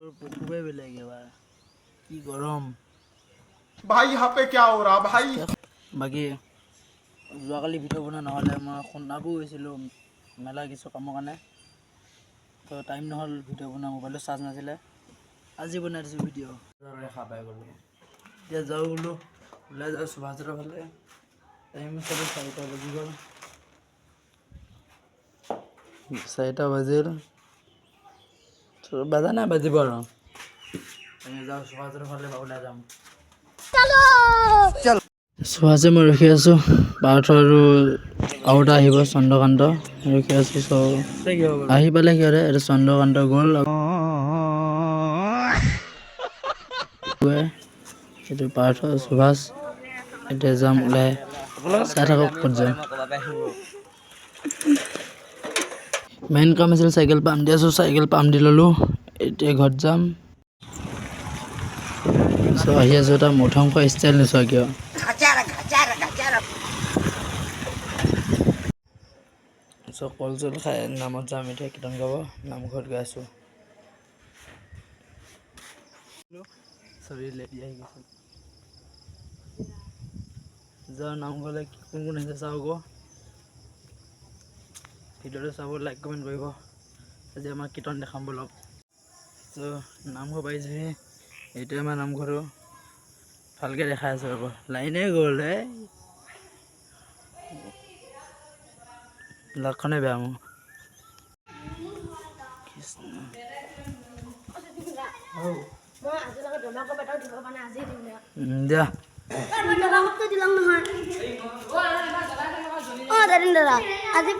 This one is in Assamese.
खूबे मिलेंगे भाई की गरम भाई यहाँ पे क्या हो रहा भाई बाकी যোৱাকালি ভিডিঅ' বনোৱা নহ'লে মই খুন্দাবও গৈছিলোঁ মেলা কিছু কামৰ কাৰণে তো টাইম নহ'ল ভিডিঅ' বনোৱা মোবাইলত চাৰ্জ নাছিলে আজি বনাই দিছোঁ ভিডিঅ' দেখা পাই গ'লোঁ এতিয়া যাওঁ বোলো ওলাই যাওঁ সুভাষৰ ফালে টাইম চাগে 4টা বাজি গ'ল 4টা বাজিল বাজা নাই বাজিব আৰু আমি যাওঁ সুভাষৰ ফালে ওলাই যাম চল সুভাষে মই ৰখি আছোঁ পাৰ্থ আৰু এটা আহিব চন্দ্ৰকান্ত ৰখি আছোঁ চব আহি পালে সিহঁতে এইটো চন্দ্ৰকান্ত গ'ল এইটো পাৰ্থ সুভাষ এতিয়া যাম ওলাই চাই থাকক ক'ত যাম মেইন কাম আছিল চাইকেল পাম্প দি আছোঁ চাইকেল পাম্প দি ল'লোঁ এতিয়া ঘৰত যাম চ' আহি আছোঁ এটা মঠাংশ ষ্টাইল নোচোৱা কিয় চ' কল চল খাই নামত যাম এতিয়া কীৰ্তন গাব নামঘৰত গৈ আছোঁ চৰি লেডি আহি গৈছে যাওঁ নামঘৰলৈ কোন কোন আহিছে চাওঁ আকৌ ভিডিঅ'টো চাব লাইক কমেণ্ট কৰিব আজি আমাৰ কীৰ্তন দেখাম বলক চ' নামঘৰ পাইছোঁহি এইটোৱে আমাৰ নামঘৰটো ভালকৈ দেখাই আছোঁ ৰ'ব লাইনে গ'ল হে লক্ষণে বেয়া মোৰ দিয়া আজি